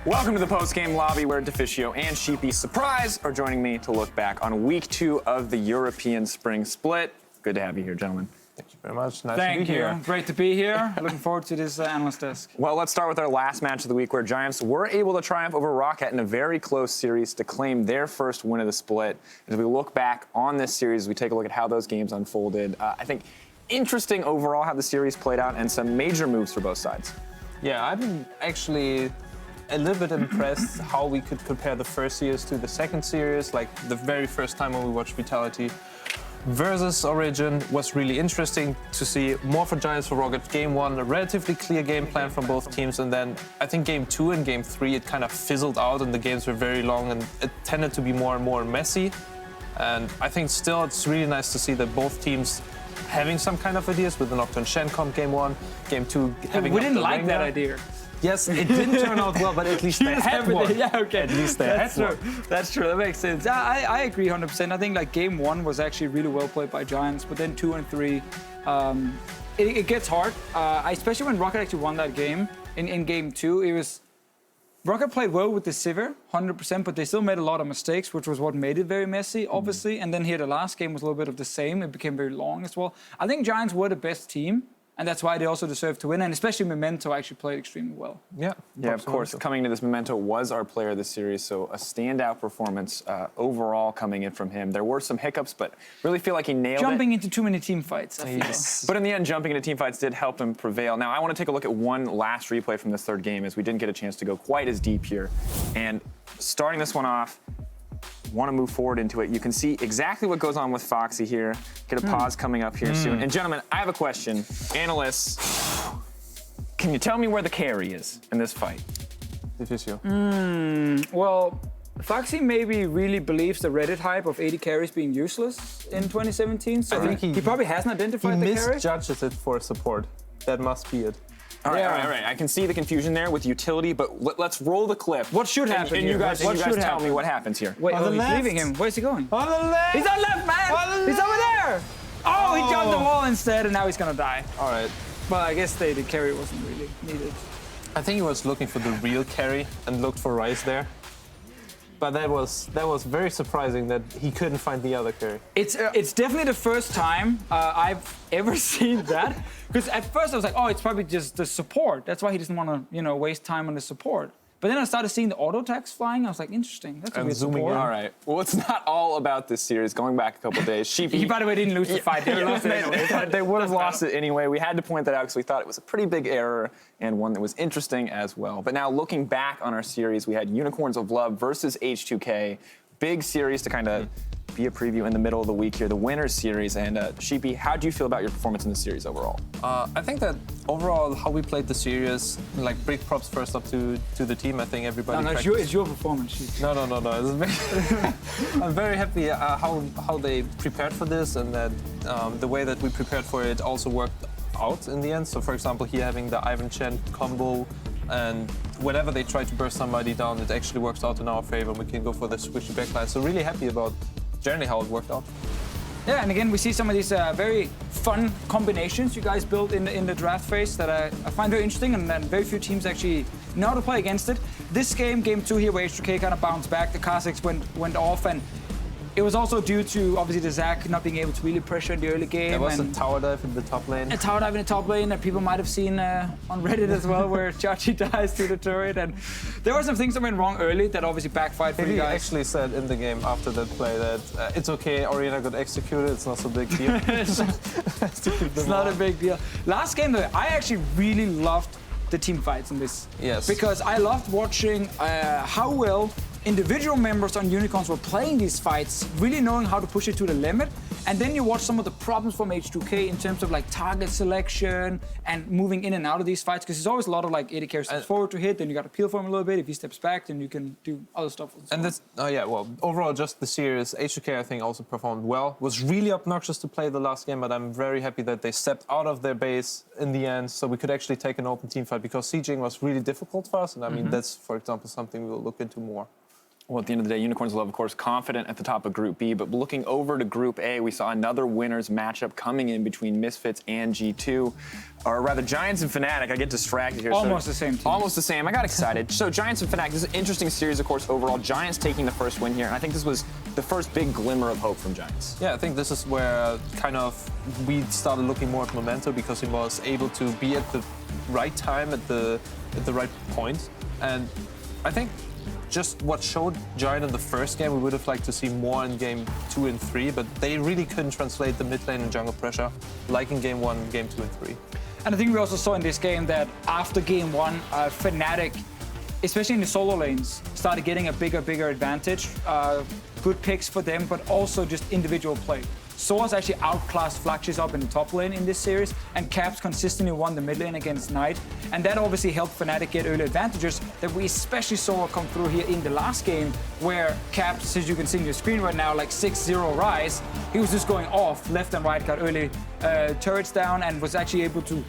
Welcome to the post-game lobby where Deficio and Sheepy, surprise, are joining me to look back on week 2 of the European Spring Split. Good to have you here, gentlemen. Thank you very much. Nice Thank to be you. here. Great to be here. Looking forward to this analyst desk. Well, let's start with our last match of the week where Giants were able to triumph over Rocket in a very close series to claim their first win of the split. As we look back on this series, we take a look at how those games unfolded. I think interesting overall how the series played out and some major moves for both sides. Yeah, I've been actually a little bit impressed how we could compare the first series to the second series. Like the very first time when we watched Vitality versus Origin was really interesting to see. More for Giants for Rocket. Game 1, a relatively clear game plan from both teams, and then I think Game 2 and Game 3 it kind of fizzled out and the games were very long and it tended to be more and more messy. And I think still it's really nice to see that both teams having some kind of ideas with the Nocturne Shen comp Game 1, Game 2 having We didn't like Rengar. that idea. Yes, it didn't turn out well, but at least they had one. Yeah, okay. At least they That's had true. one. That's true. That makes sense. I agree 100%. I think like Game 1 was actually really well played by Giants, but then 2 and 3, it gets hard. Especially when Rocket actually won that game. In Game 2, it was Rocket played well with the Sivir, 100%, but they still made a lot of mistakes, which was what made it very messy, obviously. And then here, the last game was a little bit of the same. It became very long as well. I think Giants were the best team, and that's why they also deserve to win. And especially Memento actually played extremely well. Yeah, Of course, coming into this Memento was our player of the series, so a standout performance overall coming in from him. There were some hiccups, but really feel like he nailed Jumping it. into too many team fights, I feel. Yes. But in the end, jumping into team fights did help him prevail. Now, I want to take a look at one last replay from this third game, as we didn't get a chance to go quite as deep here. And starting this one off, want to move forward into it. You can see exactly what goes on with Foxy here. Get a pause coming up here soon. And gentlemen, I have a question. Analysts, can you tell me where the carry is in this fight? Deficio. Well, Foxy maybe really believes the Reddit hype of 80 carries being useless in 2017. So I think he probably hasn't He identified the carry. misjudges it for support. That must be it. All right, Yeah. all right. I can see the confusion there with utility, but let's roll the clip. What should happen And here? you guys, What should tell me happen? what happens here. Wait, On the he's left. leaving him. Where's he going? On the left! He's on left, man! On the He's over there! Oh, he jumped the wall instead, and now he's gonna die. All right. But I guess the carry wasn't really needed. I think he was looking for the real carry and looked for Rice there. But that was very surprising that he couldn't find the other carry. It's definitely the first time I've ever seen that. Because at first I was like, oh, it's probably just the support. That's why he doesn't want to, waste time on the support. But then I started seeing the auto attacks flying. I was like, interesting. That's a And weird zooming support. in. All right. Well, it's not all about this series. Going back a couple of days, Sheepy. He, by the way, didn't lose the fight. They lost it anyway. They would have lost it anyway. We had to point that out because we thought it was a pretty big error and one that was interesting as well. But now looking back on our series, we had Unicorns of Love versus H2K. Big series to kind of be a preview in the middle of the week here, the Winners Series. And Sheepy, how do you feel about your performance in the series overall? I think that overall how we played the series, like big props first up to the team. I think everybody. No, it's your performance sheet. No. I'm very happy how they prepared for this and that the way that we prepared for it also worked out in the end. So, for example, here having the Ivan Chen combo, and whenever they try to burst somebody down, it actually works out in our favor, and we can go for the squishy backline. So, really happy about generally how it worked out. Yeah, and again, we see some of these very fun combinations you guys built in the draft phase that I find very interesting, and very few teams actually know how to play against it. This game 2 here, where H2K kind of bounced back, the Kha'Zix went off, and it was also due to, obviously, the Zac not being able to really pressure in the early game. There was a and tower dive in the top lane. a tower dive in the top lane that people might have seen on Reddit as well, where Chachi dies to the turret. And there were some things that went wrong early that obviously backfired for you He guys. actually said in the game after that play that it's okay, Oriana got executed, it's not so big deal. It's not a big deal. Last game, though, I actually really loved the team fights in this. Yes. Because I loved watching how well individual members on Unicorns were playing these fights, really knowing how to push it to the limit. And then you watch some of the problems from H2K in terms of like target selection and moving in and out of these fights, because there's always a lot of like AD carry steps forward to hit, then you got to peel for him a little bit. If he steps back, then you can do other stuff. And that's, overall, just the series, H2K, I think, also performed well. Was really obnoxious to play the last game, but I'm very happy that they stepped out of their base in the end, so we could actually take an open team fight, because sieging was really difficult for us, and I mean, that's, for example, something we'll look into more. Well, at the end of the day, Unicorns Love, of course, confident at the top of Group B. But looking over to Group A, we saw another winners matchup coming in between Misfits and G2. Or rather, Giants and Fnatic. I get distracted here. Almost the same team. Almost the same. I got excited. So Giants and Fnatic, this is an interesting series, of course, overall. Giants taking the first win here. And I think this was the first big glimmer of hope from Giants. Yeah, I think this is where kind of we started looking more at Memento because he was able to be at the right time, at the right point. And I think just what showed Giant in the first game, we would have liked to see more in game 2 and 3, but they really couldn't translate the mid lane and jungle pressure like in game 1, game 2 and 3. And I think we also saw in this game that after game 1, Fnatic, especially in the solo lanes, started getting a bigger advantage. Good picks for them, but also just individual play. Source actually outclassed Flaxis up in the top lane in this series, and Caps consistently won the mid lane against Knight. And that obviously helped Fnatic get early advantages that we especially saw come through here in the last game, where Caps, as you can see on your screen right now, like 6-0 rise, he was just going off left and right, got early turrets down, and was actually able to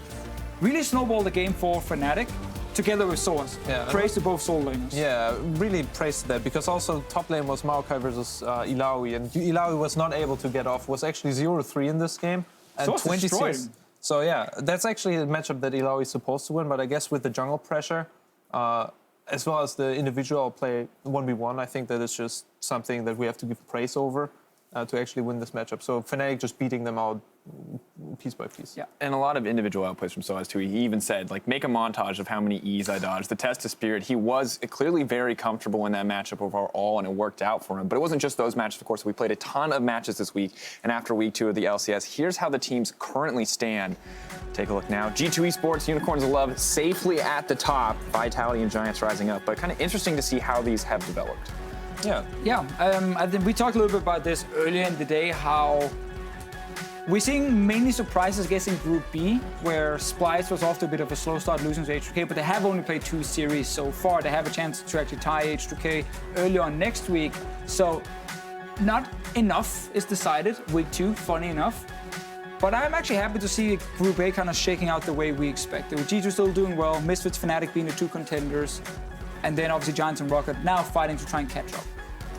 really snowball the game for Fnatic. Together with Source. Yeah, praise to both solo laners. Yeah, really praise to that, because also top lane was Maokai versus Illaoi, and Illaoi was not able to get off, was actually 0-3 in this game. And Source 26. So yeah, that's actually a matchup that Illaoi is supposed to win, but I guess with the jungle pressure, as well as the individual play 1v1, I think that it's just something that we have to give praise over to actually win this matchup. So Fnatic just beating them out piece by piece. Yeah, and a lot of individual outplays from Soaz too. He even said, like, make a montage of how many E's I dodged. The test of spirit. He was clearly very comfortable in that matchup overall, and it worked out for him. But it wasn't just those matches, of course. We played a ton of matches this week, and after week 2 of the LCS, here's how the teams currently stand. Take a look now. G2 Esports, Unicorns of Love, safely at the top. Vitality and Giants rising up. But kind of interesting to see how these have developed. Yeah. I think we talked a little bit about this earlier in the day, how we're seeing mainly surprises, I guess, in Group B, where Splice was off to a bit of a slow start losing to H2K, but they have only played 2 series so far. They have a chance to actually tie H2K early on next week. So not enough is decided, week 2, funny enough. But I'm actually happy to see Group A kind of shaking out the way we expected. With G2 still doing well, Misfits, Fnatic being the 2 contenders, and then obviously Giants and Rocket now fighting to try and catch up.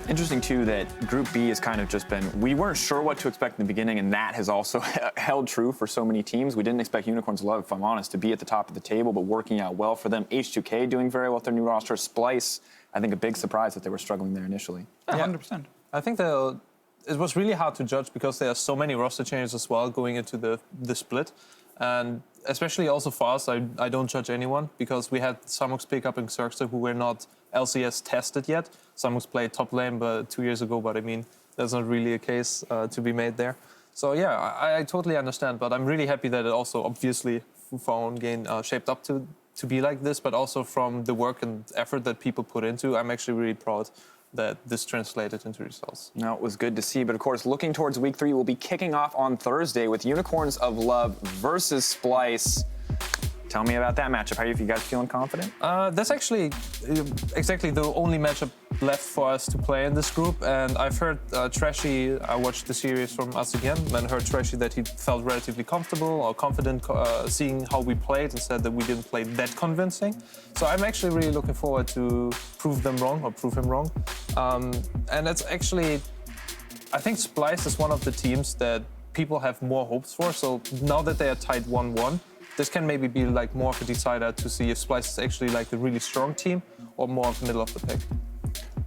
Interesting, too, that Group B has kind of just been, we weren't sure what to expect in the beginning, and that has also held true for so many teams. We didn't expect Unicorns Love, if I'm honest, to be at the top of the table, but working out well for them. H2K doing very well with their new roster. Splice, I think a big surprise that they were struggling there initially. Yeah, 100%. I think it was really hard to judge because there are so many roster changes as well going into the split. And especially also for us, I don't judge anyone because we had Samux pick up in Xerxes who were not LCS tested yet. Samux played top lane 2 years ago, but I mean, that's not really a case to be made there. So yeah, I totally understand, but I'm really happy that it also obviously for our own gain shaped up to be like this, but also from the work and effort that people put into, I'm actually really proud that this translated into results. No, it was good to see, but of course, looking towards week 3, we'll be kicking off on Thursday with Unicorns of Love versus Splice. Tell me about that matchup. How are you guys feeling confident? That's actually exactly the only matchup left for us to play in this group. And I've heard Trashy, I watched the series from us again, and heard Trashy that he felt relatively comfortable or confident seeing how we played and said that we didn't play that convincing. So I'm actually really looking forward to prove him wrong. And it's actually, I think Splice is one of the teams that people have more hopes for. So now that they are tied 1-1, this can maybe be like more of a decider to see if Splice is actually like a really strong team or more of the middle of the pack.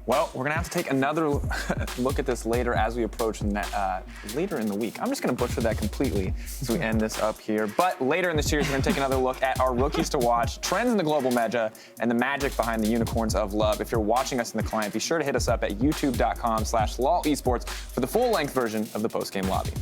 Well, we're going to have to take another look at this later as we approach later in the week. I'm just going to butcher that completely as we end this up here. But later in the series, we're going to take another look at our rookies to watch, trends in the global meta, and the magic behind the Unicorns of Love. If you're watching us in the client, be sure to hit us up at youtube.com/LOLesports for the full-length version of the post-game lobby.